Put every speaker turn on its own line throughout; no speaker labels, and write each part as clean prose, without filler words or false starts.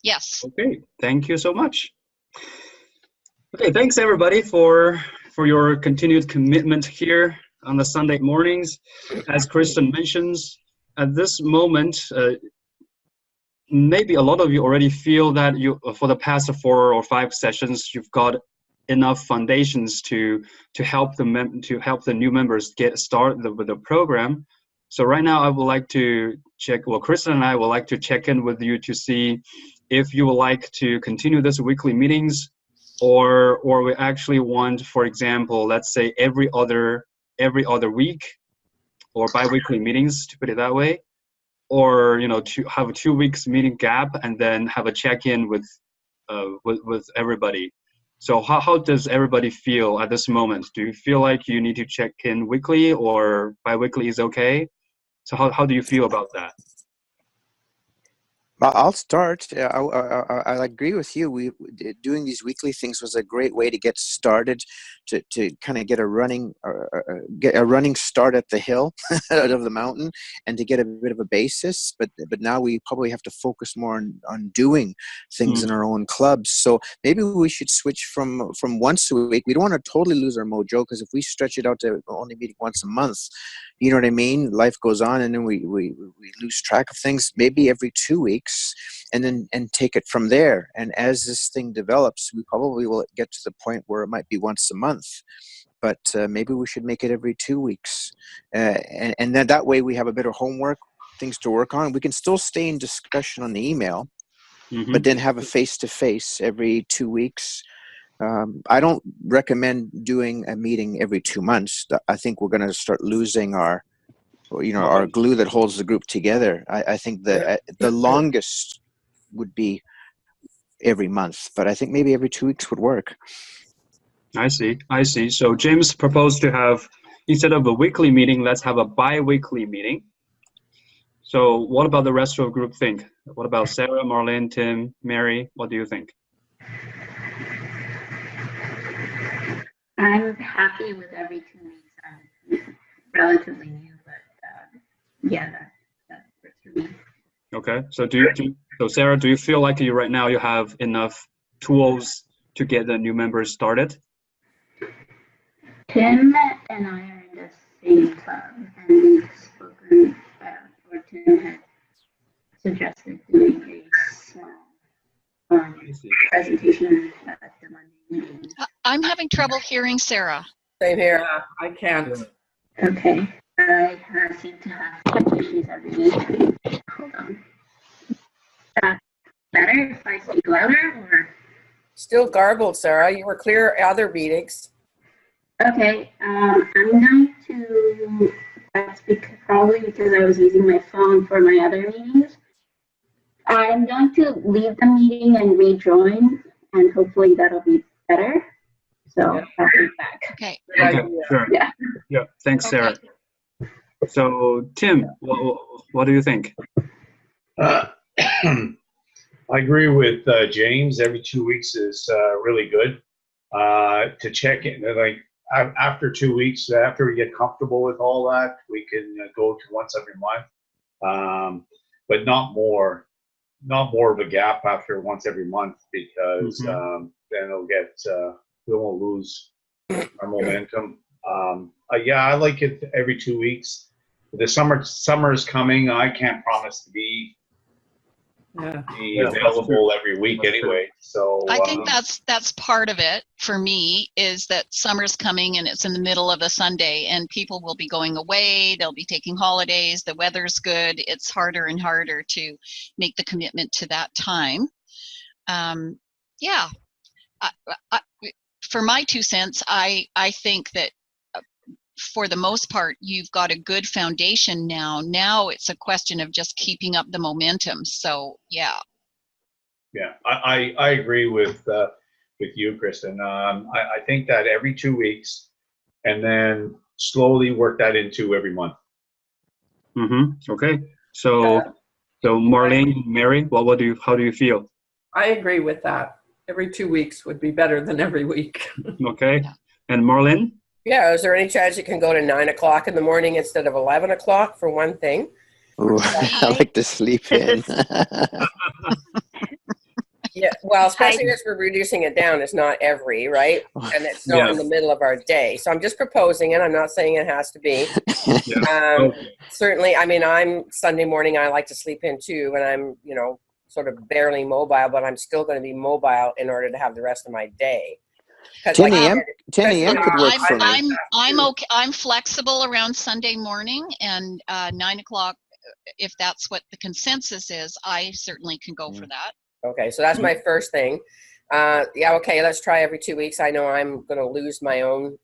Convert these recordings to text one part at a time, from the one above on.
Yes.
Okay, thank you so much. Okay, thanks everybody for your continued commitment here on the Sunday mornings. As Kristen mentions, at this moment, maybe a lot of you already feel that you, for the past 4 or 5 sessions, you've got enough foundations to help the new members get started with the program. So right now, I would like to check. Well, Kristen and I would like to check in with you to see if you would like to continue this weekly meetings, or we actually want, for example, let's say every other week, or bi-weekly meetings, to put it that way, or to have a 2 weeks meeting gap and then have a check-in with everybody. So how does everybody feel at this moment? Do you feel like you need to check in weekly, or bi-weekly is okay? So how do you feel about that?
I'll start. I agree with you. Doing these weekly things was a great way to get started, to kind of get a running start at the hill, out of the mountain, and to get a bit of a basis. But now we probably have to focus more on doing things in our own clubs. So maybe we should switch from once a week. We don't want to totally lose our mojo, because if we stretch it out to only meeting once a month, you know what I mean? Life goes on, and then we lose track of things. Maybe every 2 weeks, and take it from there. And as this thing develops, we probably will get to the point where it might be once a month. But maybe we should make it every 2 weeks, and then that way we have a bit of homework, things to work on. We can still stay in discussion on the email, but then have a face-to-face every 2 weeks. I don't recommend doing a meeting every 2 months. I think we're going to start losing our glue that holds the group together. I think the longest would be every month, but I think maybe every 2 weeks would work.
I see. So James proposed to have, instead of a weekly meeting, let's have a bi-weekly meeting. So what about the rest of the group think? What about Sarah, Marlene, Tim, Mary? What do you think?
I'm happy with every 2 weeks. I'm relatively new, but yeah, that works for me.
Okay. So so Sarah, do you feel like right now you have enough tools to get the new members started?
Tim and I are in the same club, and we've spoken, or Tim had suggested doing a small presentation at the Monday meeting.
I'm having trouble hearing Sarah.
Same here. I can't.
Okay. I seem to have tech issues every week. Hold on. Better if I speak louder, or?
Still garbled, Sarah. You were clear other meetings.
Okay. I'm going to. That's probably because I was using my phone for my other meetings. I'm going to leave the meeting and rejoin, and hopefully that'll be better. So I'll be back.
Okay.
Okay, sure. Yeah. Thanks, Sarah.
Okay.
So Tim, what do you think?
I agree with James. Every 2 weeks is really good to check in. Like after 2 weeks, after we get comfortable with all that, we can go to once every month, but not more of a gap after once every month, because then we won't lose our momentum. Yeah, I like it every 2 weeks. The summer is coming. I can't promise to be available every week anyway. So
I think that's part of it for me, is that summer's coming and it's in the middle of a Sunday and people will be going away, they'll be taking holidays, the weather's good, it's harder and harder to make the commitment to that time. For my 2 cents, I think that for the most part, you've got a good foundation now. Now it's a question of just keeping up the momentum. So, yeah.
Yeah, I agree with you, Kristen. I think that every 2 weeks, and then slowly work that into every month.
Okay. So Marlene, Mary, how do you feel?
I agree with that. Every 2 weeks would be better than every week.
Okay. And Marlene?
Yeah, is there any chance you can go to 9 o'clock in the morning instead of 11 o'clock for one thing?
Ooh, I like to sleep in.
Yeah, well, especially as we're reducing it down, it's not every, right? And it's not in the middle of our day. So I'm just proposing it. I'm not saying it has to be. Certainly, I mean, I'm Sunday morning, I like to sleep in too, and I'm, you know, sort of barely mobile, but I'm still going to be mobile in order to have the rest of my day.
10 a.m. 10 a.m. could work for me.
I'm okay. I'm flexible around Sunday morning, and 9 o'clock, if that's what the consensus is, I certainly can go for that.
Okay, so that's my first thing. Yeah, okay, let's try every 2 weeks. I know I'm going to lose my own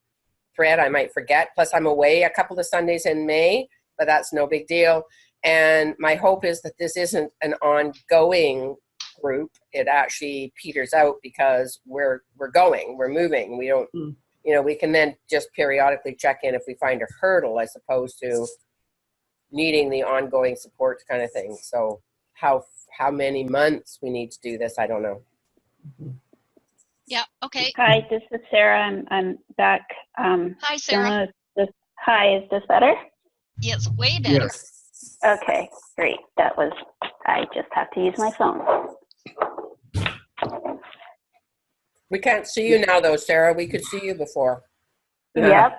thread. I might forget. Plus, I'm away a couple of Sundays in May, but that's no big deal. And my hope is that this isn't an ongoing group. It actually peters out because we're moving. We don't, you know, we can then just periodically check in if we find a hurdle as opposed to needing the ongoing support kind of thing. So how many months we need to do this, I don't know.
Yeah, okay.
Hi, this is Sarah. I'm back.
Hi, Sarah.
Hi, is this better?
Yes, way better.
Yes.
Okay, great. I just have to use my phone.
We can't see you now, though, Sarah. We could see you before.
Yep.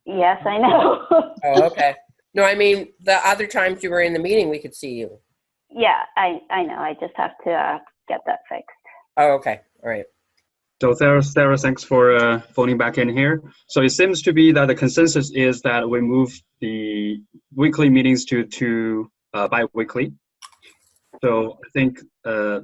Yes, I know.
Oh, okay. No, I mean, the other times you were in the meeting, we could see you.
Yeah, I know. I just have to get that fixed.
Oh, okay. All right.
So Sarah, thanks for phoning back in here. So it seems to be that the consensus is that we move the weekly meetings to bi-weekly. So I think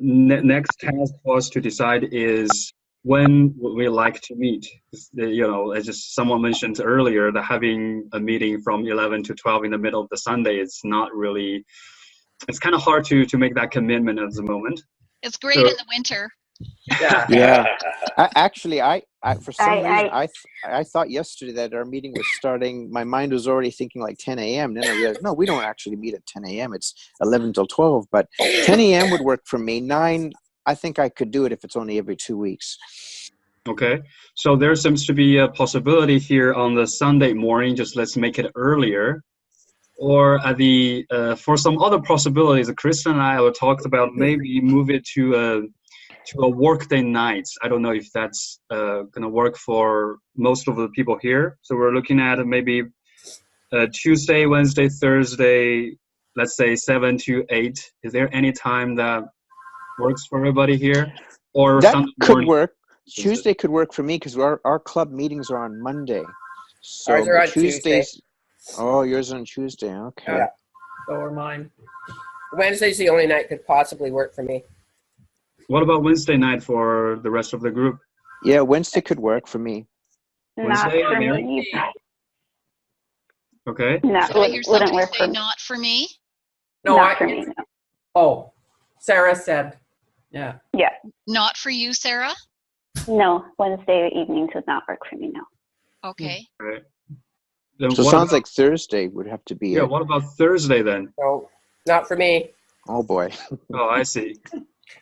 next task for us to decide is when we like to meet. You know, as just someone mentioned earlier, that having a meeting from 11 to 12 in the middle of the Sunday, it's not really, it's kind of hard to make that commitment at the moment.
It's great in the winter.
Yeah. Actually, I for some reason I thought yesterday that our meeting was starting. My mind was already thinking like 10 a.m. Then I realized no, we don't actually meet at 10 a.m. It's 11 till 12. But 10 a.m. would work for me. 9, I think I could do it if it's only every 2 weeks.
Okay, so there seems to be a possibility here on the Sunday morning. Just let's make it earlier. Or at the for some other possibilities, Kristen and I talked about maybe move it to a workday night. I don't know if that's going to work for most of the people here. So we're looking at maybe Tuesday, Wednesday, Thursday, let's say 7 to 8. Is there any time that works for everybody here? Or
that
Sunday
could
morning?
work. Tuesday could work for me because our club meetings are on Monday. So
ours are on Tuesday.
Oh, yours on Tuesday. Okay.
Yeah.
So are mine.
Wednesday's the only night could possibly work for me.
What about Wednesday night for the rest of the group?
Yeah, Wednesday could work for me.
Wednesday,
Not for
Mary?
me.
Okay.
No,
Did I hear
wouldn't
somebody
work
say
for me.
not for me?
No,
Not for me. No.
Oh, Sarah said, yeah.
Yeah.
Not for you, Sarah?
No, Wednesday evenings would not work for me. No.
Okay.
Right. Then
So it
what
sounds
about,
like Thursday would have to be
yeah,
it.
what about Thursday then?
No, not for me.
Oh boy.
Oh, I see.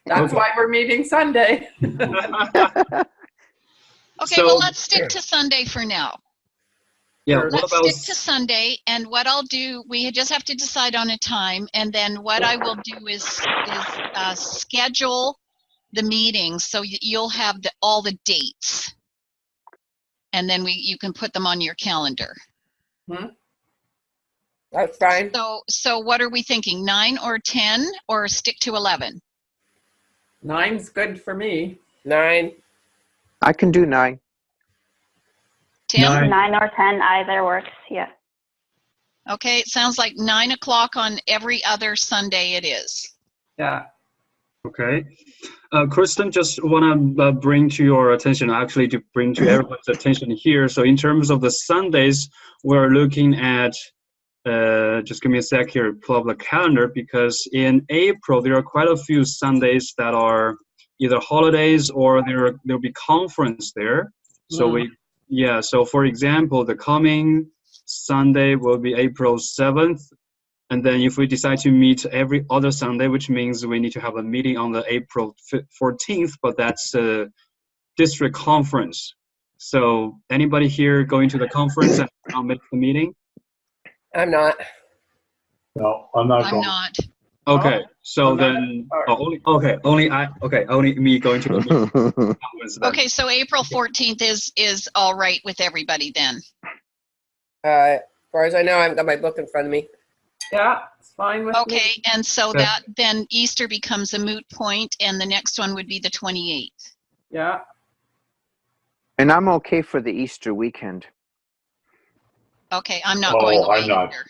That's why we're meeting Sunday.
Okay,
So-
well, let's stick to Sunday for now.
Yeah,
Sure.
what
Let's
about
stick to Sunday, and what I'll do, we just have to decide on a time, and then what I will do is schedule the meetings so you'll have all the dates, and then you can put them on your calendar.
That's fine.
So what are we thinking? 9 or 10, or stick to 11?
9's good for me.
9.
I can do 9.
Tim?
9 or 10, either works. Yeah.
Okay, it sounds like 9 o'clock on every other Sunday it is.
Yeah.
Okay. Kristen, just want to bring to your attention, actually to bring to everyone's attention here. So in terms of the Sundays, we're looking at, just give me a sec here, pull up the calendar, because in April, there are quite a few Sundays that are either holidays or there'll be conference there. So so for example, the coming Sunday will be April 7th. And then if we decide to meet every other Sunday, which means we need to have a meeting on the April 14th, but that's a district conference. So anybody here going to the conference and I'll make the meeting?
I'm not.
No, I'm not
I'm
going.
not.
Okay, So then, only me going to the meeting.
Okay, so April 14th is all right with everybody then.
As far as I know, I haven't got my book in front of me.
Yeah, it's fine with me.
Okay, and so
Okay.
that then Easter becomes a moot point, and the next one would be the 28th.
Yeah.
And I'm okay for the Easter weekend.
Okay, I'm not going away
I'm not.
either.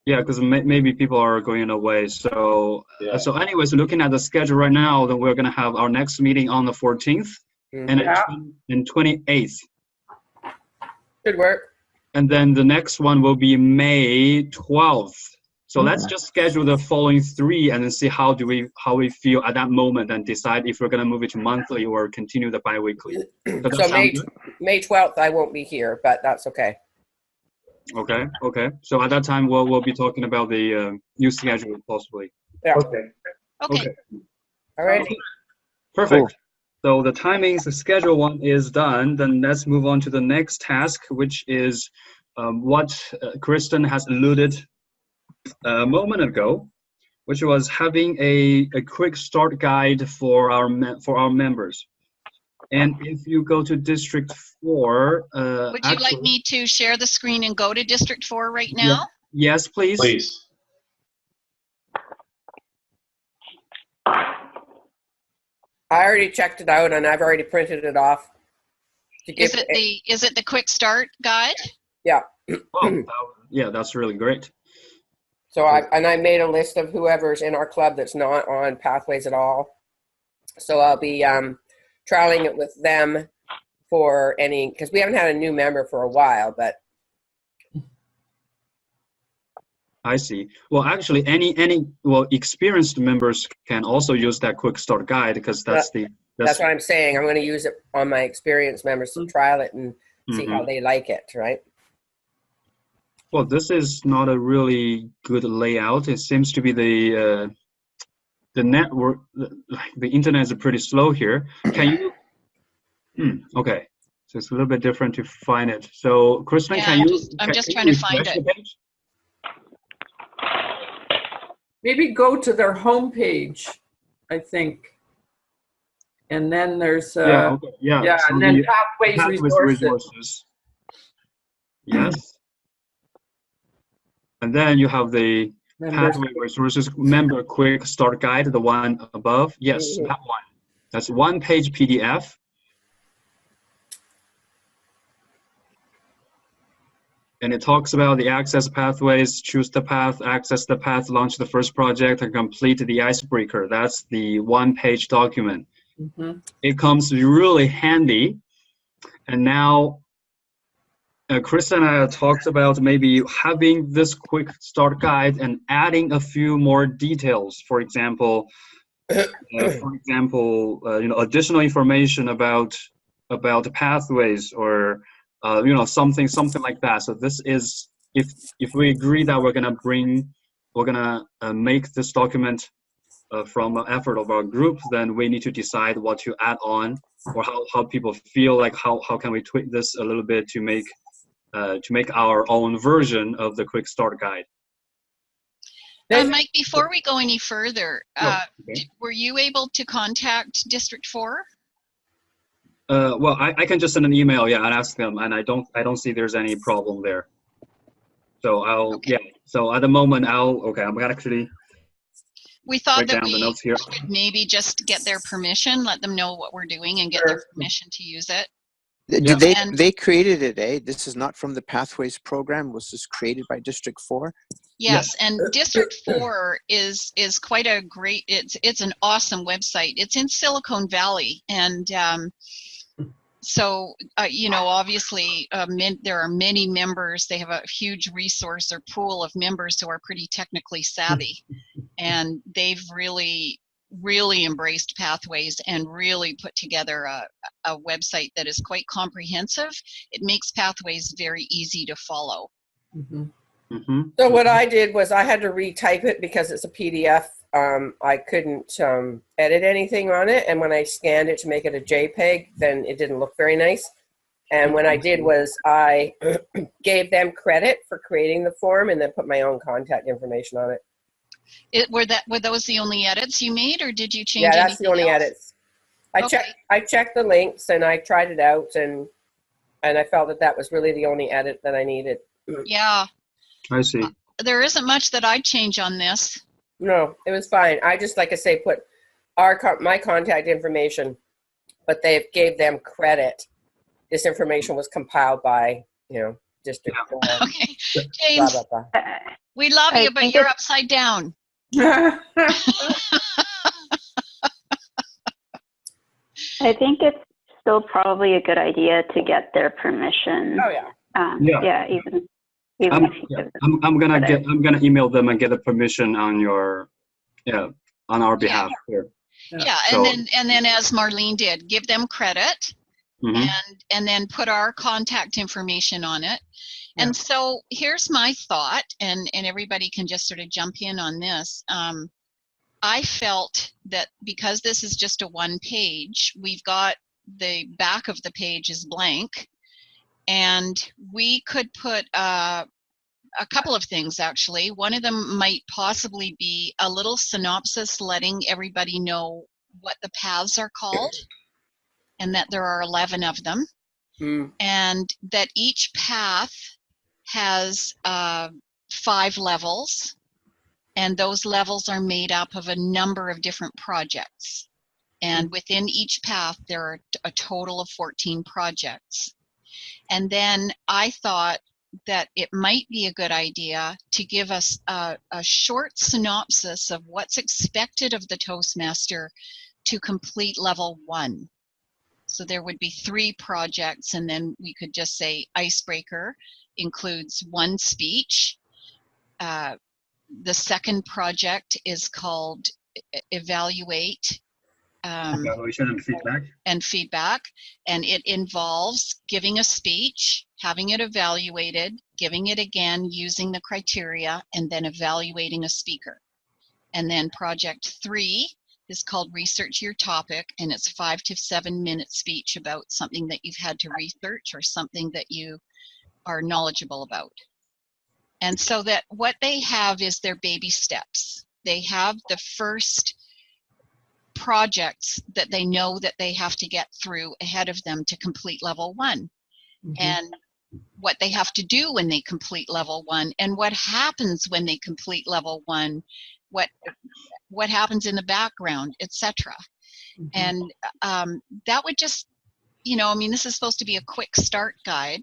Yeah, because maybe people are going away. So,
Yeah.
so anyways, looking at the schedule right now, then we're going to have our next meeting on the 14th and
Yeah.
28th.
Should work.
And then the next one will be May 12th. So let's
Okay.
just schedule the following 3 and then see how we feel at that moment and decide if we're going to move it to monthly or continue the bi-weekly. Does that
So
sound good?
May 12th, I won't be here, but that's okay.
Okay. So at that time, we'll be talking about the new schedule possibly.
Yeah.
Okay.
Okay,
All right.
Perfect. So the timings, the schedule one is done. Then let's move on to the next task, which is what Kristen has alluded a moment ago, which was having a quick start guide for our members. And if you go to District 4,
would you like me to share the screen and go to District 4 right now?
Yes, please.
Please.
I already checked it out and I've already printed it off.
Is it the quick start guide?
Yeah.
Oh, yeah, that's really great.
So I made a list of whoever's in our club that's not on Pathways at all. So I'll be trialing it with them for any, because we haven't had a new member for a while, but
I see. Well, actually, any experienced members can also use that quick start guide because that's
what I'm saying. I'm going to use it on my experienced members to trial it and see how they like it, right?
Well, this is not a really good layout. It seems to be the network, the internet is pretty slow here. Can you? Okay, so it's a little bit different to find it. So, Kristen,
Yeah,
can you?
I'm just
can
trying
you
to find
refresh
it.
the page?
Maybe go to their homepage, I think. And then there's
Yeah. Okay. Yeah. So
and then
the
Pathways Resources.
Yes. And then you have the
Members.
Pathway Resources Member Quick Start Guide, the one above. Yes, that one. That's one-page PDF. And it talks about the access pathways, choose the path, access the path, launch the first project, and complete the icebreaker. That's the one-page document. It comes really handy. And now, Chris and I talked about maybe having this quick start guide and adding a few more details. For example, additional information about pathways or something like that. So this is if we agree that we're gonna make this document from an effort of our group, then we need to decide what to add on or how people feel like how can we tweak this a little bit to make our own version of the quick start guide.
Mike, before we go any further,
okay.
were you able to contact District 4?
Well, I can just send an email, and ask them, and I don't see there's any problem there. So So at the moment, I'm gonna actually.
We thought that
the notes here.
we could maybe just get their permission, let them know what we're doing, and get their permission to use it.
They created it, eh? This is not from the Pathways program. Was this created by District 4?
Yes, and District 4 is quite a great. It's an awesome website. It's in Silicon Valley, and so obviously there are many members. They have a huge resource or pool of members who are pretty technically savvy, and they've really embraced Pathways and really put together a website that is quite comprehensive. It makes Pathways very easy to follow.
So what I did was I had to retype it because it's a PDF. I couldn't edit anything on it, and when I scanned it to make it a JPEG, then it didn't look very nice. And what I did was I gave them credit for creating the form and then put my own contact information on it.
Were those the only edits you made, or did you change
Yeah, that's
anything
the only
else?
edits. I checked the links and I tried it out, and I felt that was really the only edit that I needed.
Yeah.
I see.
There isn't much that I'd change on this.
No, it was fine. I just, like I say, put my contact information, but they gave them credit. This information was compiled by, district.
Okay,
Blah,
James,
blah, blah.
we love you, but you're upside down.
I think it's still probably a good idea to get their permission.
Oh yeah.
Yeah, even if you give them
I'm gonna
credit.
I'm gonna email them and get the permission on our behalf here.
Yeah,
So-
and then as Marlene did, give them credit,
Mhm.
and then put our contact information on it.
Yeah.
And so here's my thought, and everybody can just sort of jump in on this. I felt that because this is just a one page, we've got the back of the page is blank, and we could put a couple of things actually. One of them might possibly be a little synopsis letting everybody know what the paths are called, and that there are 11 of them, and that each path has 5 levels, and those levels are made up of a number of different projects. And within each path, there are a total of 14 projects. And then I thought that it might be a good idea to give us a short synopsis of what's expected of the Toastmaster to complete level 1. So there would be 3 projects, and then we could just say icebreaker includes 1 speech. The second project is called evaluate.
Evaluation and feedback.
And it involves giving a speech, having it evaluated, giving it again using the criteria, and then evaluating a speaker. And then project 3 is called research your topic, and it's 5 to 7 minute speech about something that you've had to research or something that you are knowledgeable about. And so that what they have is their baby steps. They have the first projects that they know that they have to get through ahead of them to complete level 1. And what they have to do when they complete level 1, and what happens when they complete level 1, what happens in the background, etc. And that would just, this is supposed to be a quick start guide.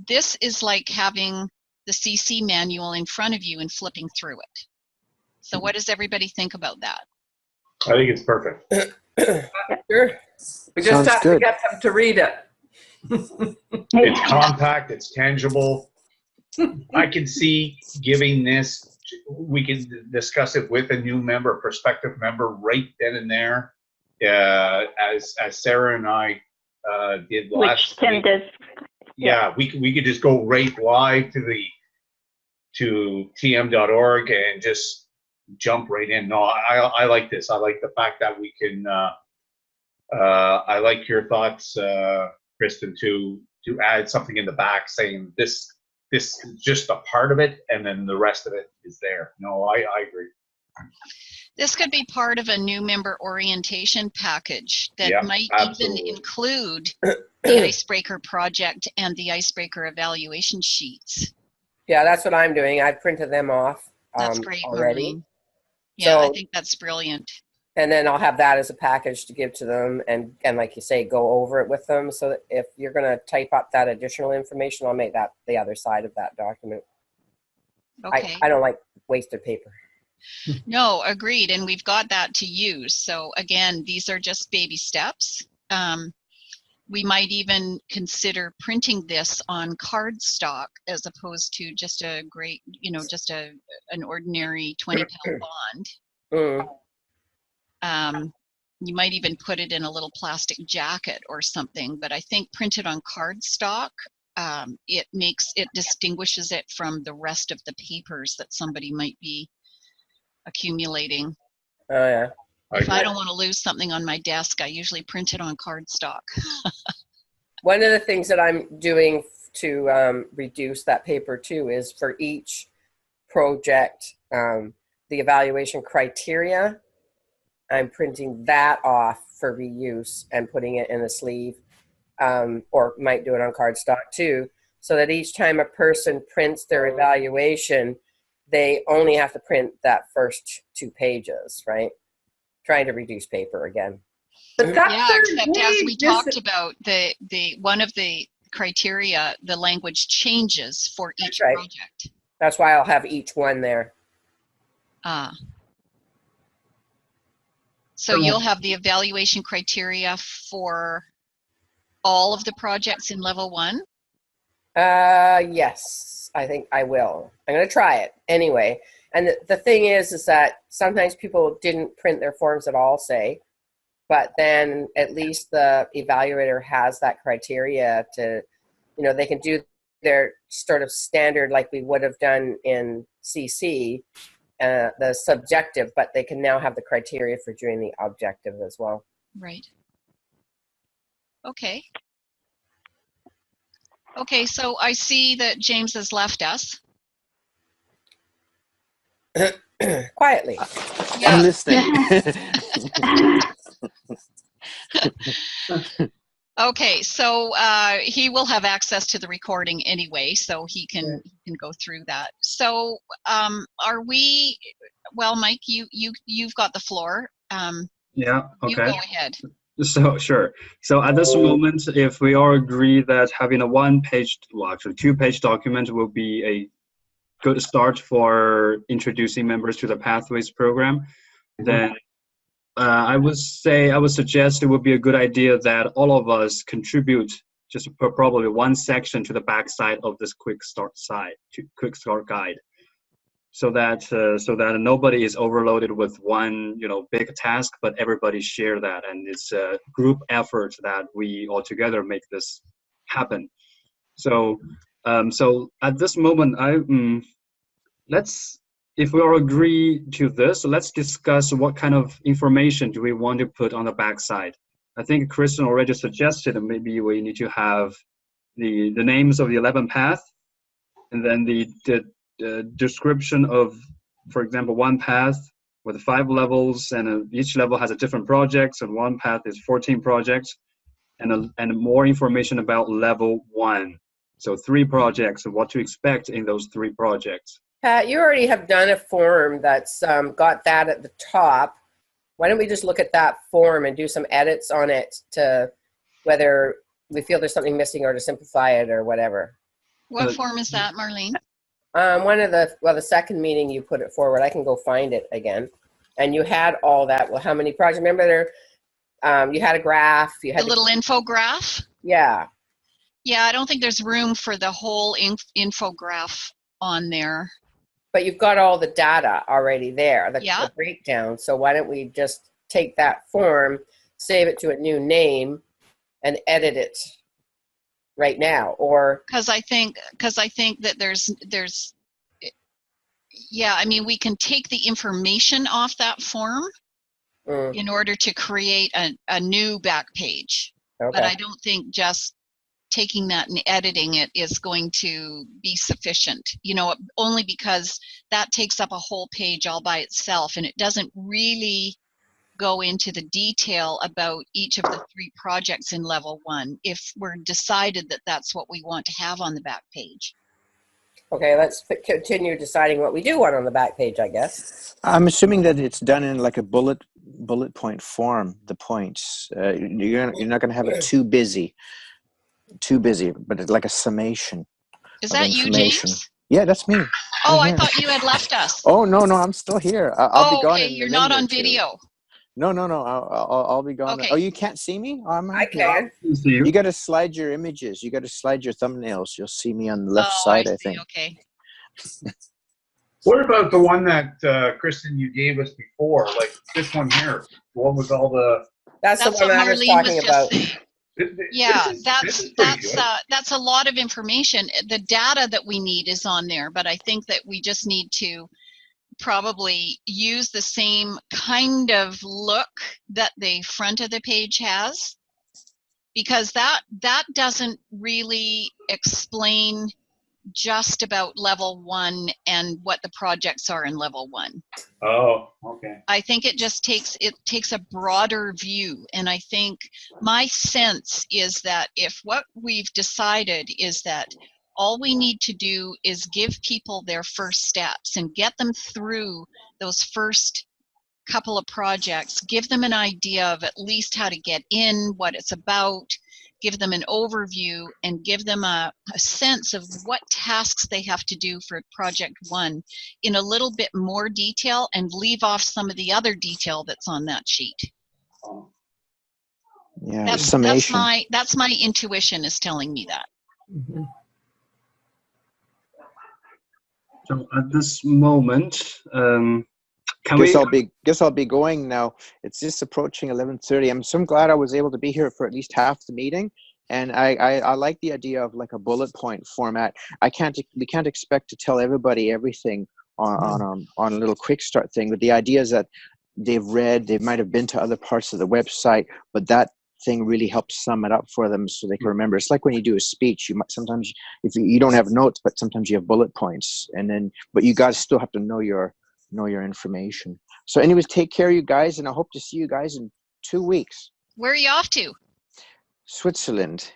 This is like having the CC manual in front of you and flipping through it. So what does everybody think about that?
I think it's perfect.
Sure.
We just
Sounds
have to
good.
get them to read it.
It's compact, it's tangible. I can see giving this, we can discuss it with a new member, prospective member, right then and there. As Sarah and I did last
Which Tim
week.
does.
Yeah, we could just go right live to tm.org and just jump right in. No, I like this. I like the fact that we can. I like your thoughts, Kristen, to add something in the back saying this is just a part of it, and then the rest of it is there. No, I agree.
This could be part of a new member orientation package that
Yeah,
might
absolutely.
even include the icebreaker project and the icebreaker evaluation sheets.
Yeah, that's what I'm doing. I've printed them off
That's great,
already.
Marlene. Yeah, I
So-
think that's brilliant.
And then I'll have that as a package to give to them, and like you say, go over it with them. So that if you're going to type up that additional information, I'll make that the other side of that document.
Okay.
I don't like wasted paper.
No, agreed. And we've got that to use. So again, these are just baby steps. We might even consider printing this on cardstock as opposed to just a great, just an ordinary 20-pound bond. You might even put it in a little plastic jacket or something, but I think printed on cardstock, it distinguishes it from the rest of the papers that somebody might be accumulating.
Oh yeah.
If I don't want to lose something on my desk, I usually print it on cardstock.
One of the things that I'm doing to reduce that paper too is for each project, the evaluation criteria, I'm printing that off for reuse and putting it in a sleeve, or might do it on cardstock too, so that each time a person prints their evaluation, they only have to print that first 2 pages, right? Trying to reduce paper again.
But that's
Yeah,
their
except as
way,
we talked about, the one of the criteria, the language changes for each
That's right.
project.
That's why I'll have each one there.
So you'll have the evaluation criteria for all of the projects in level 1?
Yes, I think I will. I'm going to try it anyway. And the thing is that sometimes people didn't print their forms at all, say, but then at least the evaluator has that criteria to, you know, they can do their sort of standard like we would have done in CC, the subjective, but they can now have the criteria for doing the objective as well.
Right. Okay. Okay, so I see that James has left us.
Quietly.
Yeah.
I'm listening.
Okay, so he will have access to the recording anyway, so he can go through that. So are we? Well, Mike, you've got the floor.
Yeah.
You
Okay.
go ahead.
So sure. So at this moment, if we all agree that having a 1-page, well, actually 2-page document will be a good start for introducing members to the Pathways program, then I would suggest it would be a good idea that all of us contribute just probably 1 section to the back side of this quick start guide, so that nobody is overloaded with one, big task, but everybody share that, and it's a group effort that we all together make this happen. So at this moment, if we all agree to this, let's discuss what kind of information do we want to put on the backside. I think Kristen already suggested maybe we need to have the names of the 11 paths, and then the description of, for example, one path with 5 levels, and each level has a different projects, and one path is 14 projects, and more information about level 1. So 3 projects and what to expect in those 3 projects.
Pat, you already have done a form that's got that at the top. Why don't we just look at that form and do some edits on it to whether we feel there's something missing or to simplify it or whatever.
What form is that, Marlene?
The second meeting you put it forward. I can go find it again. And you had all that. Well, how many projects? Remember there, you had a graph. You had
the little infograph?
Yeah.
Yeah, I don't think there's room for the whole infograph on there.
But you've got all the data already there, the
Yeah.
breakdown. So why don't we just take that form, save it to a new name, and edit it right now? Or
because I think that there's yeah, I mean, we can take the information off that form in order to create a new back page.
Okay.
But I don't think just taking that and editing it is going to be sufficient, only because that takes up a whole page all by itself, and it doesn't really go into the detail about each of the 3 projects in level 1 if we're decided that that's what we want to have on the back page.
Okay, let's continue deciding what we do want on the back page, I guess.
I'm assuming that it's done in like a bullet point form, the points. You're not going to have it too busy, but it's like a summation.
Is that you, James?
Yeah, that's me.
Oh, I thought you had left us.
Oh, no, I'm still here. I'll be gone in a
you're
minute
not on
or two.
video.
No, I'll be gone.
Okay.
Oh, you can't see me?
I can.
You got to slide your images. You got to slide your thumbnails. You'll see me on the left side, I think.
Okay.
What about the one that, Kristen, you gave us before? Like this one here, the one with all the...
That's the one
what
I was
Marlene
talking
was
about.
just saying. Yeah, that's a lot of information. The data that we need is on there, but I think that we just need to probably use the same kind of look that the front of the page has, because that doesn't really explain just about level 1 and what the projects are in level 1.
Oh, okay.
I think it just takes a broader view, and I think my sense is that if what we've decided is that all we need to do is give people their first steps and get them through those first couple of projects, give them an idea of at least how to get in, what it's about, give them an overview, and give them a sense of what tasks they have to do for project 1 in a little bit more detail, and leave off some of the other detail that's on that sheet.
Yeah, summation.
That's my intuition is telling me that.
Mhm.
So at this moment,
Guess I'll be going now. It's just approaching 11:30. I'm so glad I was able to be here for at least half the meeting, and I like the idea of like a bullet point format. We can't expect to tell everybody everything on a little quick start thing. But the idea is that they've read, they might have been to other parts of the website, but that thing really helps sum it up for them so they can remember. It's like when you do a speech, you might sometimes, if you don't have notes, but sometimes you have bullet points, but you guys still have to know your information. So anyways, take care, you guys, and I hope to see you guys in 2 weeks.
Where are you off to?
Switzerland.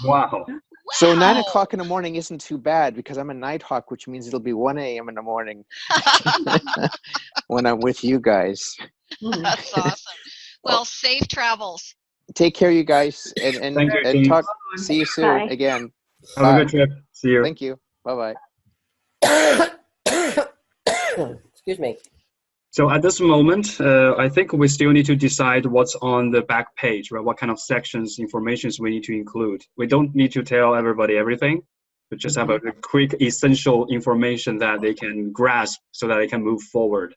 wow.
So 9 o'clock in the morning isn't too bad because I'm a Nighthawk, which means it'll be 1 a.m. in the morning when I'm with you guys.
That's awesome. Well, safe travels.
Take care, you guys, and
Thank you,
and
Dean.
talk. See you soon
Bye.
again.
Have
Bye.
a good trip. See you.
Thank you. Bye-bye.
Excuse me.
So at this moment, I think we still need to decide what's on the back page, right? What kind of sections, informations we need to include. We don't need to tell everybody everything, but just have a quick essential information that they can grasp so that they can move forward.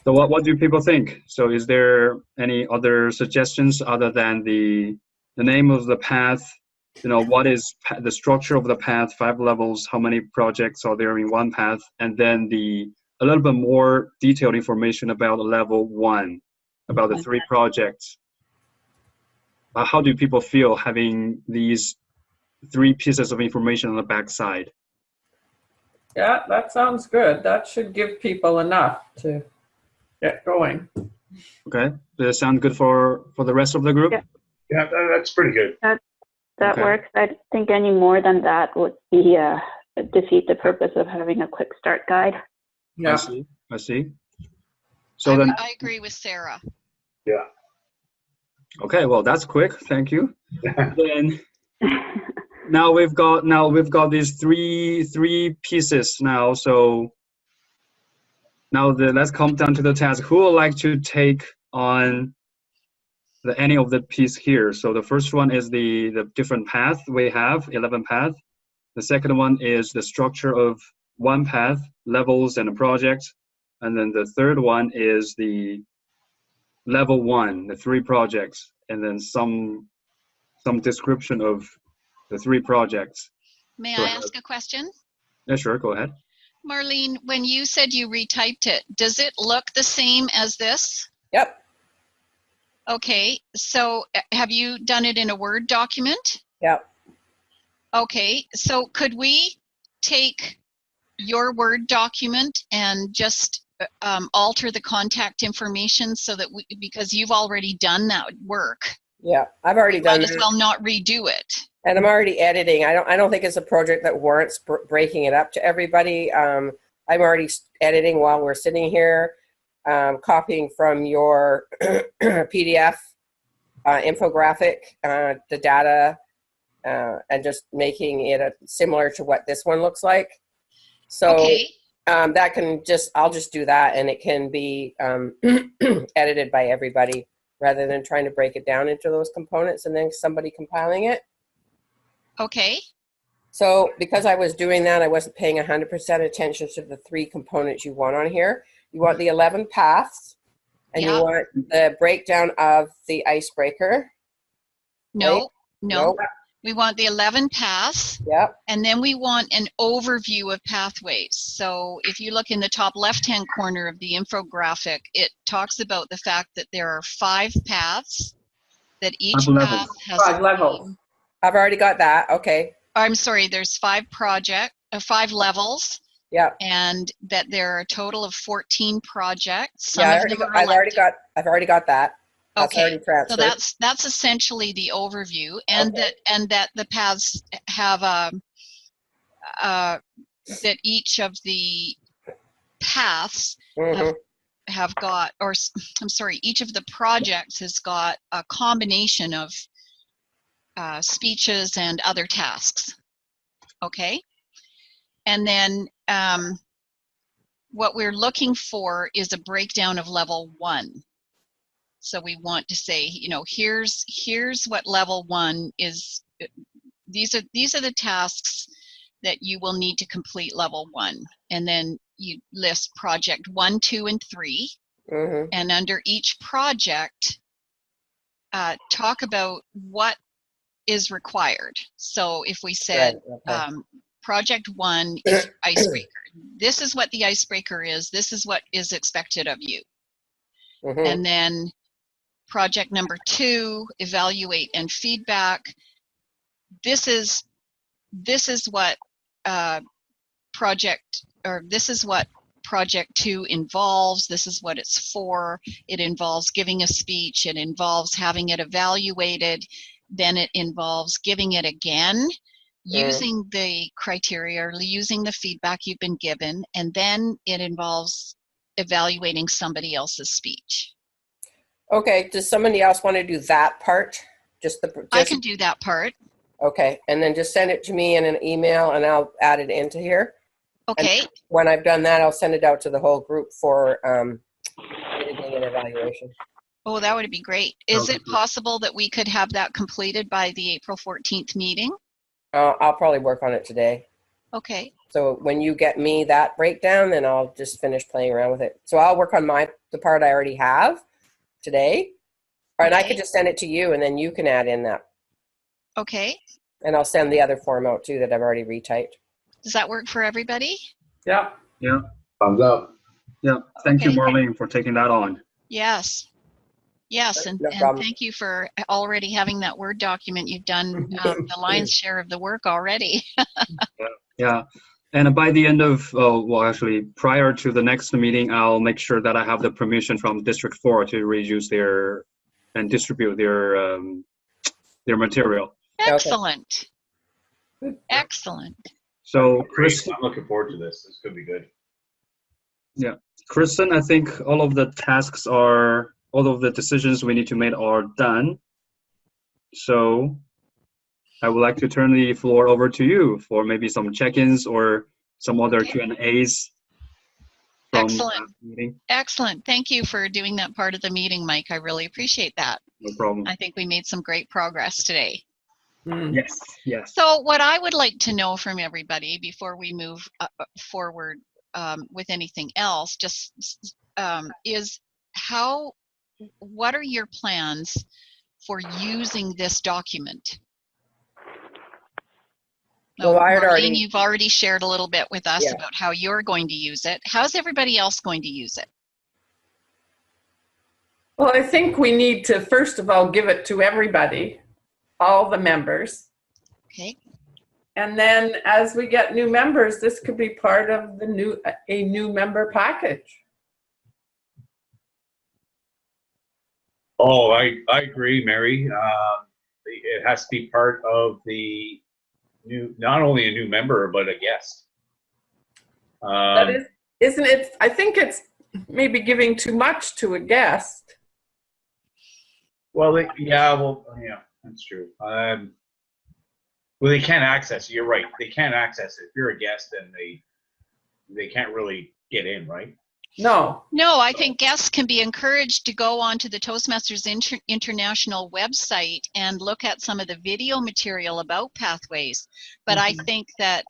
So what do people think? So is there any other suggestions other than the name of the path? You know, what is the structure of the path, 5 levels, how many projects are there in one path, and then a little bit more detailed information about level 1, about the 3 projects. How do people feel having these 3 pieces of information on the back side?
Yeah, that sounds good. That should give people enough to get going.
Okay, does it sound good for the rest of the group?
Yeah.
Yeah, that's pretty good.
That
Okay.
works. I think any more than that would be defeat the purpose of having a quick start guide.
I
Yeah.
see. So then,
I agree with Sarah.
Yeah.
okay, well that's quick. Thank you. Then now we've got these three pieces now. So now let's come down to the task. Who would like to take on any of the piece here? So the first one is the different path we have, 11 path. The second one is the structure of one path, levels and a project. And then the third one is the level 1, the 3 projects, and then some description of the 3 projects.
May
Go
I
ahead.
ask a question?
Yeah, sure, go ahead.
Marlene, when you said you retyped it, does it look the same as this?
Yep.
Okay, so have you done it in a Word document?
Yep.
Okay, so could we take your Word document and just alter the contact information so that because you've already done that work,
Yeah. I've already done
might as
that.
well not redo it.
And I'm already editing. I don't think it's a project that warrants breaking it up to everybody. I'm already editing while we're sitting here, copying from your PDF infographic, the data, and just making it similar to what this one looks like. So
Okay.
that can I'll just do that, and it can be edited by everybody rather than trying to break it down into those components and then somebody compiling it.
Okay.
So because I was doing that, I wasn't paying 100% attention to the 3 components you want on here. You want the 11 paths, and
Yeah.
you want the breakdown of the icebreaker.
No,
Right?
no.
Nope.
We want the 11 paths,
Yep.
and then we want an overview of pathways. So if you look in the top left-hand corner of the infographic, it talks about the fact that there are 5 paths, that each
5
path
levels.
has
5
a
levels.
name.
I've already got that. Okay.
I'm sorry, there's 5 levels,
Yeah.
and that there are a total of 14 projects.
Yeah, I've already got that. That's
Okay,
already transferred.
so that's essentially the overview, and that the paths have that each of the paths have got, or I'm sorry, each of the projects has got a combination of speeches and other tasks. Okay, and then what we're looking for is a breakdown of level 1. So we want to say, you know, here's what level 1 is. These are the tasks that you will need to complete level 1, and then you list project 1, 2, and 3, and under each project, talk about what is required. So if we said project 1 is icebreaker, this is what the icebreaker is. This is what is expected of you, and then project number 2, evaluate and feedback. This is what project 2 involves. This is what it's for. It involves giving a speech. It involves having it evaluated. Then it involves giving it again, using the criteria, or using the feedback you've been given, and then it involves evaluating somebody else's speech.
Okay, does somebody else want to do that part?
I can do that part.
Okay, and then just send it to me in an email, and I'll add it into here.
Okay.
And when I've done that, I'll send it out to the whole group for editing and evaluation.
Oh, that would be great. Is it possible that we could have that completed by the April 14th meeting?
I'll probably work on it today.
Okay.
So when you get me that breakdown, then I'll just finish playing around with it. So I'll work on the part I already have today, and I could just send it to you, and then you can add in that.
Okay.
And I'll send the other form out too that I've already retyped.
Does that work for everybody?
Yeah.
Yeah.
Thumbs up.
Yeah. Thank you, Marlene, for taking that on.
Yes. Yes, and thank you for already having that Word document. You've done the lion's share of the work already.
Yeah. And by the end of, well, actually, prior to the next meeting, I'll make sure that I have the permission from District 4 to reuse and distribute their material.
Excellent. Excellent.
So, Chris,
I'm looking forward to this. This could be good.
Yeah. Kristen, I think all of the decisions we need to make are done. So I would like to turn the floor over to you for maybe some check-ins or some other Q&As from the meeting.
Excellent. Thank you for doing that part of the meeting, Mike. I really appreciate that.
No problem.
I think we made some great progress today.
Yes, yes.
So what I would like to know from everybody before we move forward with anything else, just is what are your plans for using this document?
Well,
Marlene, you've already shared a little bit with us about how you're going to use it. How's everybody else going to use it?
Well, I think we need to, first of all, give it to everybody, all the members.
Okay.
And then as we get new members, this could be part of a new member package.
Oh, I agree, Mary. It has to be part of the not only a new member, but a guest.
Isn't it? I think it's maybe giving too much to a guest.
Well, that's true. Well, they can't access it. You're right. They can't access it. If you're a guest, then they can't really get in, right?
No,
I think guests can be encouraged to go onto the Toastmasters International website and look at some of the video material about pathways. But I think that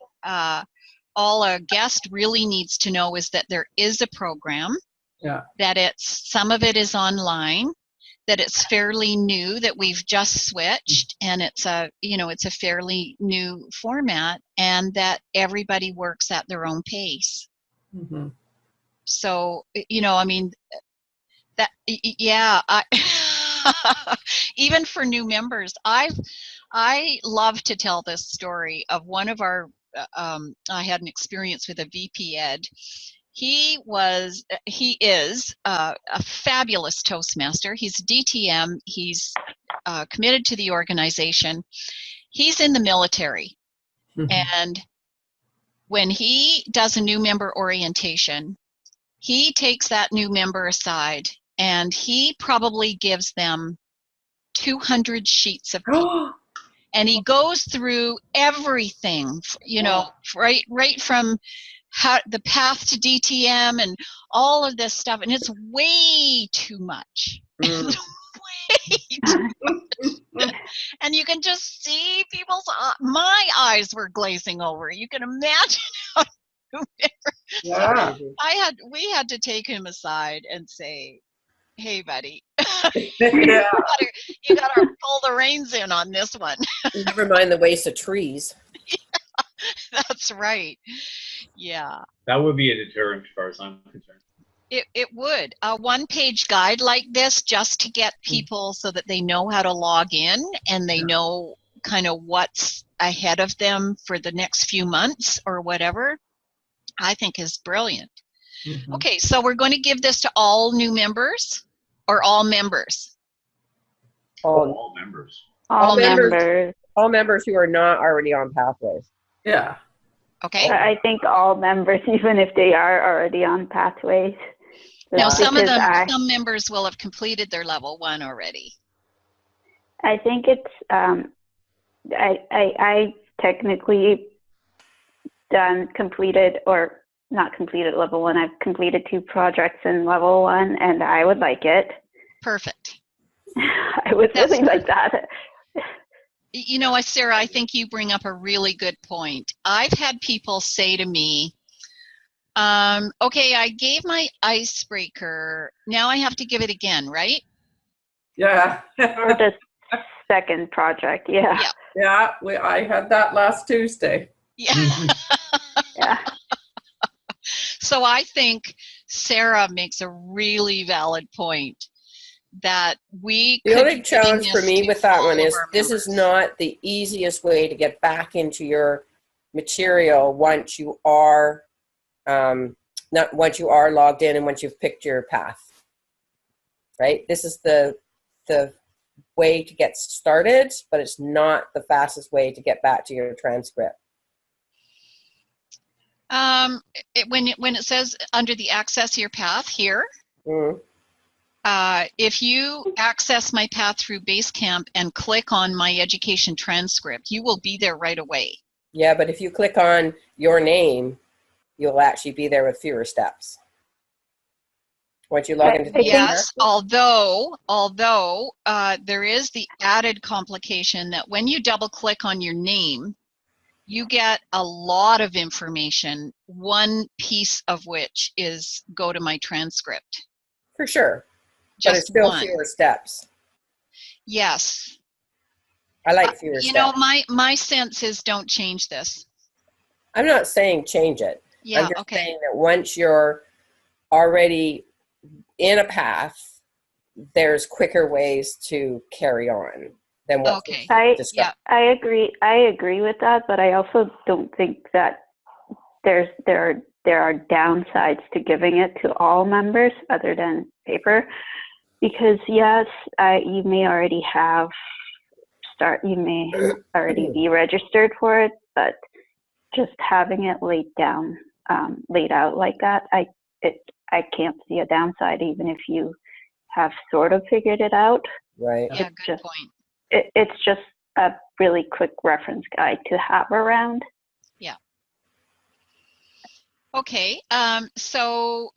all a guest really needs to know is that there is a program, that some of it is online, that it's fairly new, that we've just switched, and it's a fairly new format, and that everybody works at their own pace.
Mm-hmm.
So, I mean, even for new members, I love to tell this story of one of our, I had an experience with a VP Ed. He is a fabulous Toastmaster. He's a DTM. He's committed to the organization. He's in the military. And when he does a new member orientation, he takes that new member aside and he probably gives them 200 sheets of paper. And he goes through everything, you know, right from the path to DTM and all of this stuff. And it's way too much. It's way too much. And you can just see my eyes were glazing over. You can imagine how
Yeah.
we had to take him aside and say, hey, buddy,
Yeah.
you gotta pull the reins in on this one.
Never mind the waste of trees.
That's right. Yeah.
That would be a deterrent as far as I'm concerned.
It would. A one-page guide like this just to get people so that they know how to log in and they know kind of what's ahead of them for the next few months or whatever, I think is brilliant. Okay, so we're going to give this to all new members or all members?
All members.
All members.
All members who are not already on Pathways.
Yeah.
Okay.
I think all members, even if they are already on Pathways.
Now, some
Because
some members will have completed their level 1 already.
I think it's, I technically completed, or not completed level 1. I've completed 2 projects in level 1 and I would like it.
Perfect.
I would really like that.
You know, Sarah, I think you bring up a really good point. I've had people say to me, okay, I gave my icebreaker. Now I have to give it again, right?
Yeah.
Or the second project, yeah.
Yeah, I had that last Tuesday.
Yeah.
Yeah.
So I think Sarah makes a really valid point that we
The
could
only
be
challenge
giving
for
this
me
to
with that
all
one
of
is
our
this is
members.
not the easiest way to get back into your material once you are logged in and once you've picked your path. Right? This is the way to get started, but it's not the fastest way to get back to your transcript.
When it says under the access your path here, if you access my path through Basecamp and click on my education transcript, you will be there right away.
Yeah, but if you click on your name, you'll actually be there with fewer steps. Once you log into the
Yes, although there is the added complication that when you double click on your name, you get a lot of information, one piece of which is go to my transcript.
For sure.
Just
but it's still
one.
fewer steps.
Yes.
I like fewer steps.
You know, my sense is don't change this.
I'm not saying change it.
Yeah,
I'm just
okay.
saying that once you're already in a path, there's quicker ways to carry on than what
I
described.
agree with that, but I also don't think that there are downsides to giving it to all members other than paper, because yes, you may already be registered for it, but just having it laid out like that, I can't see a downside, even if you have sort of figured it out.
Right.
Yeah, good point.
It's just a really quick reference guide to have around.
Yeah. Okay. So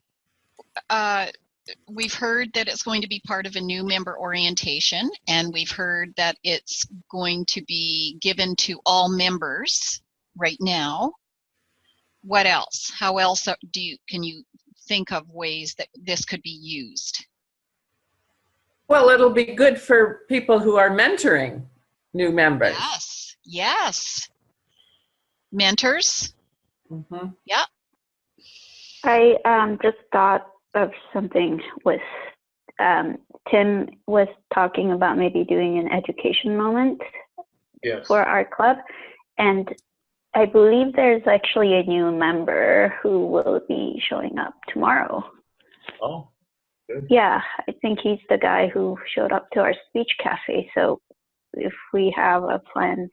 we've heard that it's going to be part of a new member orientation, and we've heard that it's going to be given to all members right now. What else? How else can you think of ways that this could be used?
Well, it'll be good for people who are mentoring new members.
Yes. Yes. Mentors.
Mm-hmm.
Yeah.
I just thought of something with Tim was talking about maybe doing an education moment
Yes.
for our club. And I believe there's actually a new member who will be showing up tomorrow.
Oh, good.
Yeah, I think he's the guy who showed up to our speech cafe. So if we have a plan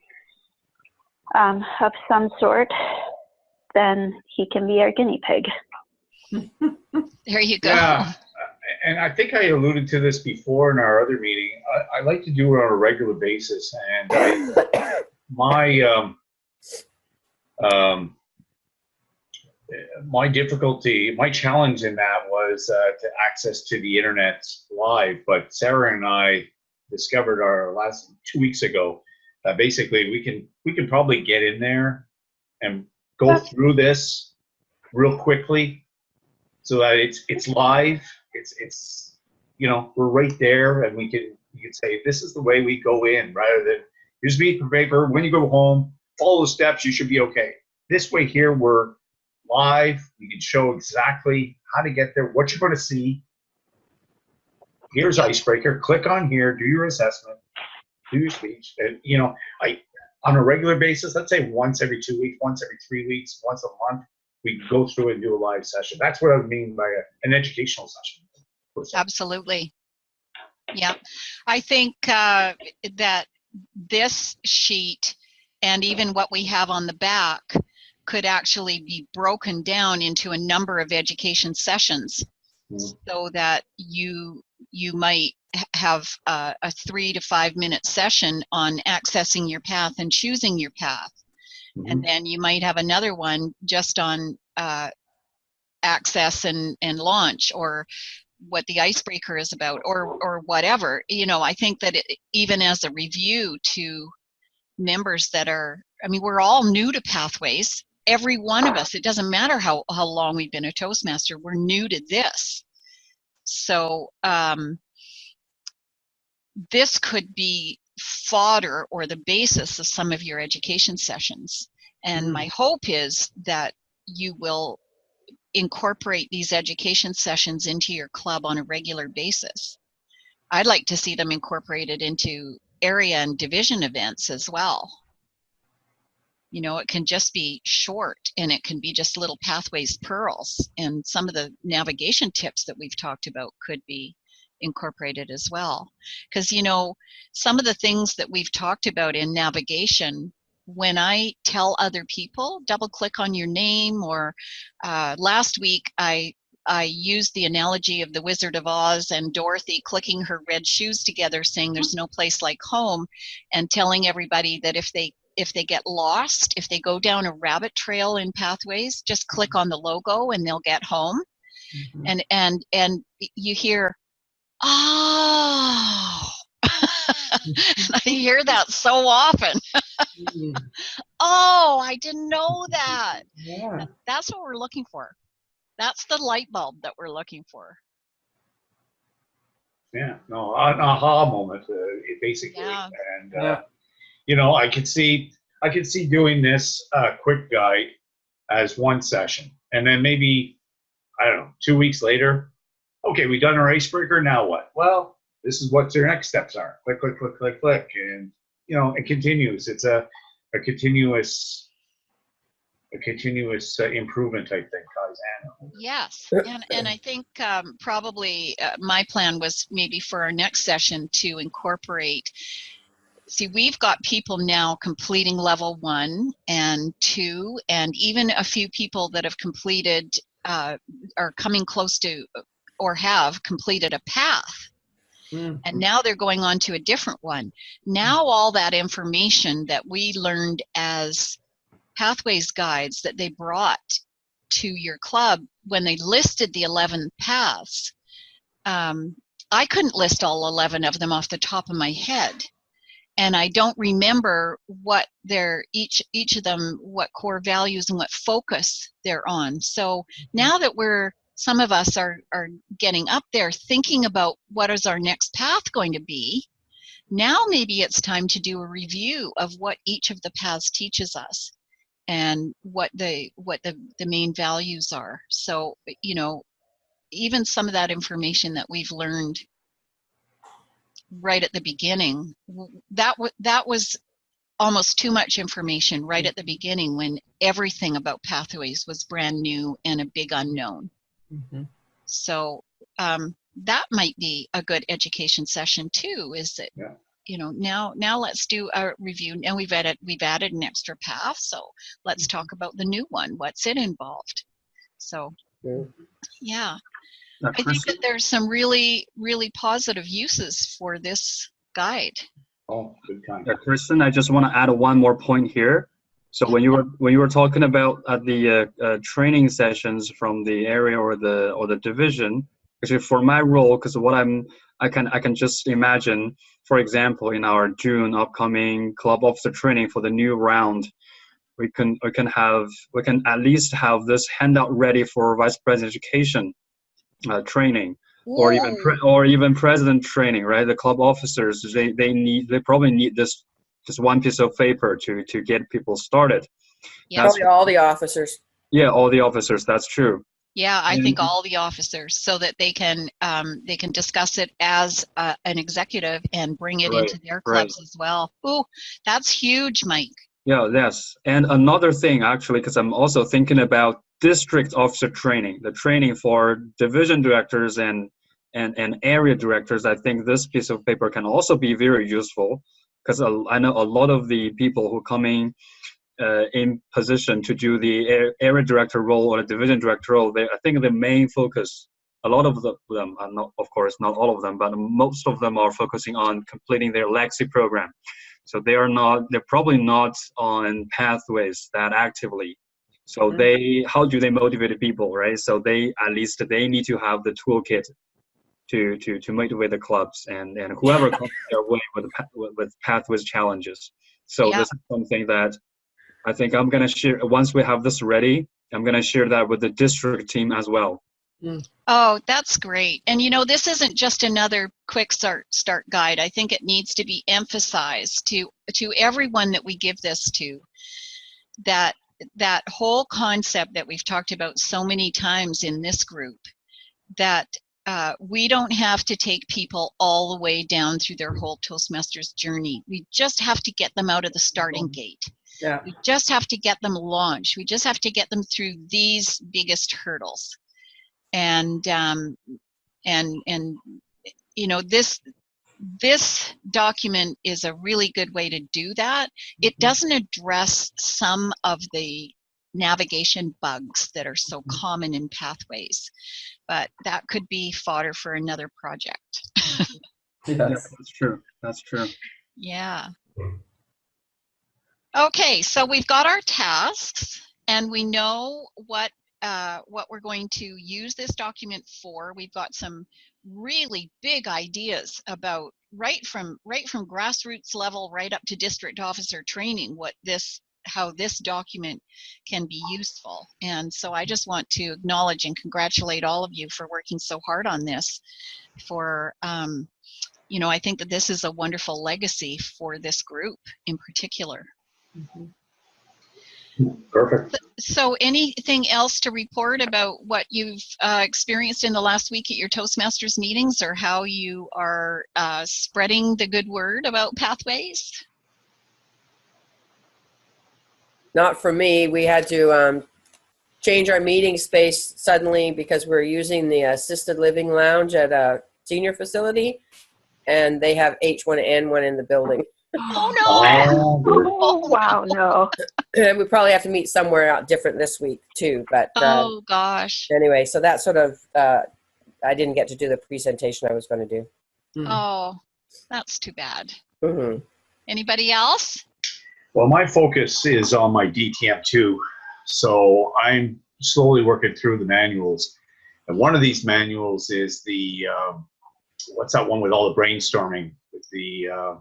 of some sort, then he can be our guinea pig.
There you go.
Yeah, and I think I alluded to this before in our other meeting. I like to do it on a regular basis, and my difficulty, my challenge in that was to access to the internet live. But Sarah and I discovered our last 2 weeks ago that basically we can probably get in there and go through this real quickly, so that it's live. It's we're right there, and you can say this is the way we go in, rather than here's a piece of paper. When you go home, follow the steps. You should be okay. This way here, we're live. We can show exactly how to get there, what you're going to see. Here's icebreaker. Click on here. Do your assessment. Do your speech. And on a regular basis, let's say once every 2 weeks, once every 3 weeks, once a month, we can go through and do a live session. That's what I mean by an educational session.
Absolutely. Yeah. I think that this sheet and even what we have on the back could actually be broken down into a number of education sessions, so that you might have a 3 to 5 minute session on accessing your path and choosing your path. And then you might have another one just on access and launch, or what the icebreaker is about, or whatever. I think that even as a review to members that are, we're all new to Pathways. Every one of us, it doesn't matter how long we've been a Toastmaster, we're new to this. So this could be fodder or the basis of some of your education sessions. And my hope is that you will incorporate these education sessions into your club on a regular basis. I'd like to see them incorporated into area and division events as well. It can just be short, and it can be just little Pathways pearls, and some of the navigation tips that we've talked about could be incorporated as well. Because some of the things that we've talked about in navigation, when I tell other people, double click on your name, or last week I used the analogy of the Wizard of Oz and Dorothy clicking her red shoes together, saying there's no place like home, and telling everybody that if they get lost, if they go down a rabbit trail in Pathways, just click on the logo and they'll get home. And you hear, oh, I hear that so often. Oh, I didn't know that.
Yeah.
That's what we're looking for. That's the light bulb that we're looking for.
Yeah, no, an aha moment, basically.
Yeah.
And I could see doing this quick guide as one session, and then maybe, I don't know, 2 weeks later, okay, we've done our icebreaker. Now what? Well, this is what your next steps are. Click, click, click, click, click, and it continues. It's a continuous improvement, I think, Kaizen.
Yes, and I think probably my plan was maybe for our next session to incorporate. See, we've got people now completing level 1 and 2, and even a few people that have completed, are coming close to, or have completed a path. And now they're going on to a different one. Now all that information that we learned as Pathways guides that they brought to your club when they listed the 11 paths, I couldn't list all 11 of them off the top of my head. And I don't remember what their each of them, what core values and what focus they're on. So now that some of us are getting up there thinking about what is our next path going to be, now maybe it's time to do a review of what each of the paths teaches us and what the main values are. So, even some of that information that we've learned right at the beginning, that was almost too much information right at the beginning when everything about pathways was brand new and a big unknown.
Mhm.
So that might be a good education session too, is that,
Yeah.
you know, now let's do a review. Now we've added an extra path, so let's talk about the new one. What's it involved? So yeah, I think
Chris,
that there's some really, really positive uses for this guide.
Oh, good time.
Kristen, I just want to add one more point here. So when you were talking about the training sessions from the area or the division, actually for my role, because I can just imagine, for example, in our June upcoming club officer training for the new round, we can at least have this handout ready for vice president education training, or even president training, right? The club officers, they probably need this one piece of paper to get people started.
Yeah.
Probably all the officers.
Yeah, all the officers. That's true.
Yeah, I think all the officers, so that they can discuss it as an executive and bring it into their clubs as well. Ooh, that's huge, Mike.
Yeah, yes. And another thing, actually, because I'm also thinking about district officer training, the training for division directors and area directors. I think this piece of paper can also be very useful, because I know a lot of the people who come in position to do the area director role or the division director role, I think the main focus, a lot of them are not, of course, not all of them, but most of them are focusing on completing their legacy program. So they're probably not on pathways that actively. So how do they motivate people, right? So at least they need to have the toolkit to motivate the clubs and whoever comes their way with pathways challenges. So this is something that I think I'm going to share. Once we have this ready, I'm going to share that with the district team as well.
Oh, that's great. And you know, this isn't just another quick start guide. I think it needs to be emphasized to everyone that we give this to, that whole concept that we've talked about so many times in this group, that we don't have to take people all the way down through their whole Toastmasters journey. We just have to get them out of the starting gate.
Yeah.
We just have to get them launched. We just have to get them through these biggest hurdles. And you know, this document is a really good way to do that. It doesn't address some of the navigation bugs that are so common in pathways, but that could be fodder for another project.
Yes.
That's true. That's true.
Yeah. Okay, so we've got our tasks and we know what we're going to use this document for. We've got some really big ideas about right from grassroots level right up to district officer training, how this document can be useful. And so I just want to acknowledge and congratulate all of you for working so hard on this. You know, I think that this is a wonderful legacy for this group in particular.
Perfect.
So anything else to report about what you've experienced in the last week at your Toastmasters meetings, or how you are spreading the good word about pathways?
Not for me. We had to change our meeting space suddenly because we're using the assisted living lounge at a senior facility, and they have H1N1 in the building.
Oh no!
Oh, wow, no.
And we probably have to meet somewhere out different this week too. But
Oh gosh.
anyway, so that sort of I didn't get to do the presentation I was going to do.
Oh, that's too bad.
Mm-hmm.
Anybody else?
Well, my focus is on my DTM2. So I'm slowly working through the manuals. And one of these manuals is the, what's that one with all the brainstorming? With the,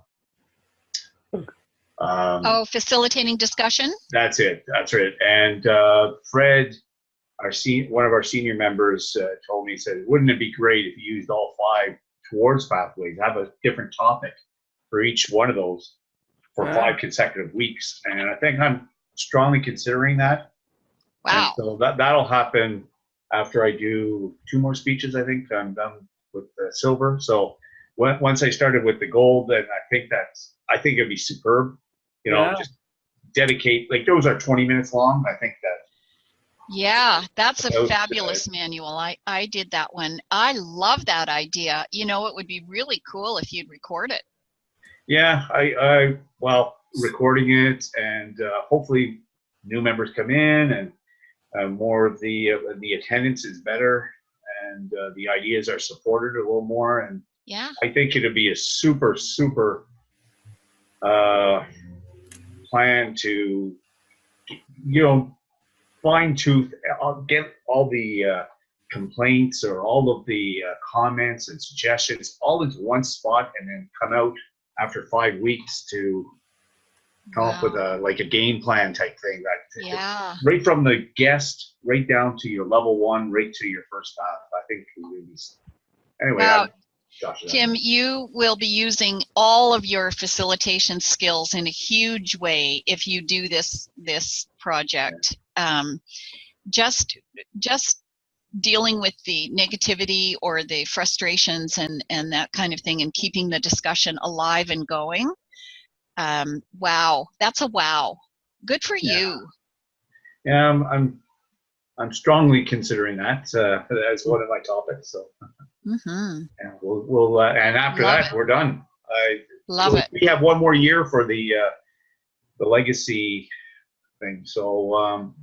facilitating discussion?
That's it. That's it. And Fred, one of our senior members, told me, he said, wouldn't it be great if you used all 5 towards pathways, have a different topic for each one of those for 5 consecutive weeks? And I think I'm strongly considering that.
Wow.
And so that'll happen after I do 2 more speeches. I think I'm done with the silver. So once I started with the gold, then I think it'd be superb you know,
Yeah.
just dedicate, like those are 20 minutes long. I think that.
Yeah, that's a
Those,
fabulous manual. I did that one. I love that idea. You know, it would be really cool if you'd record it.
Yeah, well, recording it, and hopefully new members come in, and more of the attendance is better, and the ideas are supported a little more. And
Yeah.
I think it'd be a super plan to, you know, fine tooth, get all the complaints or all of the comments and suggestions all into one spot, and then come out after 5 weeks to come up with a game plan type thing. That
Yeah.
right from the guest right down to your level 1, right to your first staff. I think it would be, anyway.
Wow.
Josh,
Tim, you will be using all of your facilitation skills in a huge way if you do this project. Just dealing with the negativity or the frustrations and that kind of thing, and keeping the discussion alive and going. Wow, that's a wow. Good for you.
Yeah, I'm strongly considering that as one of my topics. So.
Mm-hmm.
And we'll and after
Love
that
it.
we're done.
Love it.
We have one more year for the legacy thing. So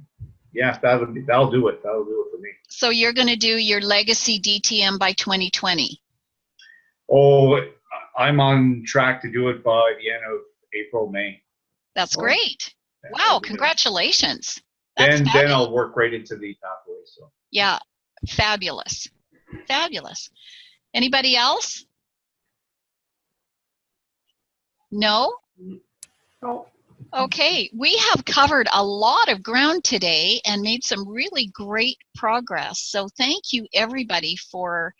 yeah, that'll do it. That'll do it for me.
So you're going to do your legacy DTM by 2020.
Oh, I'm on track to do it by the end of April, May.
That's great. Wow, congratulations. That's
Then I'll work right into the pathway. So
yeah, fabulous. Fabulous. Anybody else? No?
Oh,
Okay, we have covered a lot of ground today and made some really great progress. So thank you everybody for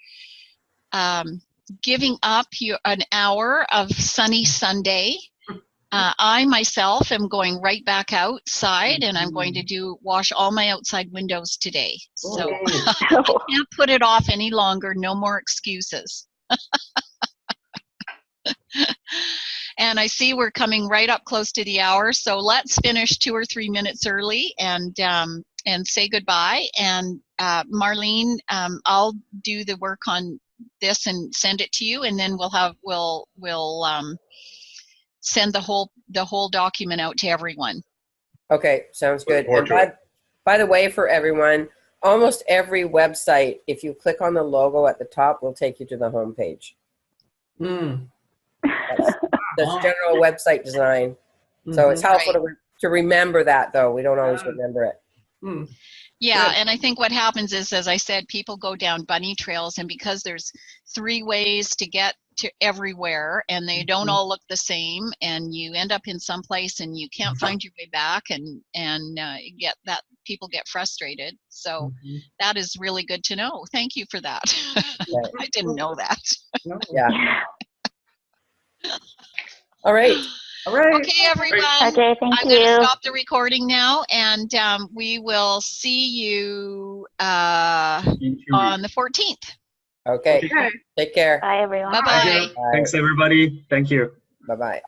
giving up an hour of sunny Sunday. I myself am going right back outside, and I'm going to wash all my outside windows today. So I can't put it off any longer. No more excuses. And I see we're coming right up close to the hour, so let's finish 2 or 3 minutes early and say goodbye. And Marlene, I'll do the work on this and send it to you, and then we'll send the whole document out to everyone.
Okay, sounds good. And by the way, for everyone, almost every website, if you click on the logo at the top, will take you to the home page. That's general website design. So it's helpful to remember that, though. We don't always remember it.
Yeah, and I think what happens is, as I said, people go down bunny trails, and because there's 3 ways to get to everywhere, and they don't all look the same, and you end up in some place and you can't find your way back, and people get frustrated. So that is really good to know. Thank you for that. I didn't know that.
Yeah. All right.
Okay, everyone.
Okay, thank
I'm
you.
going to stop the recording now, and we will see you on the 14th.
Okay. Take care.
Bye, everyone.
Bye-bye.
Thanks, everybody. Thank you.
Bye-bye.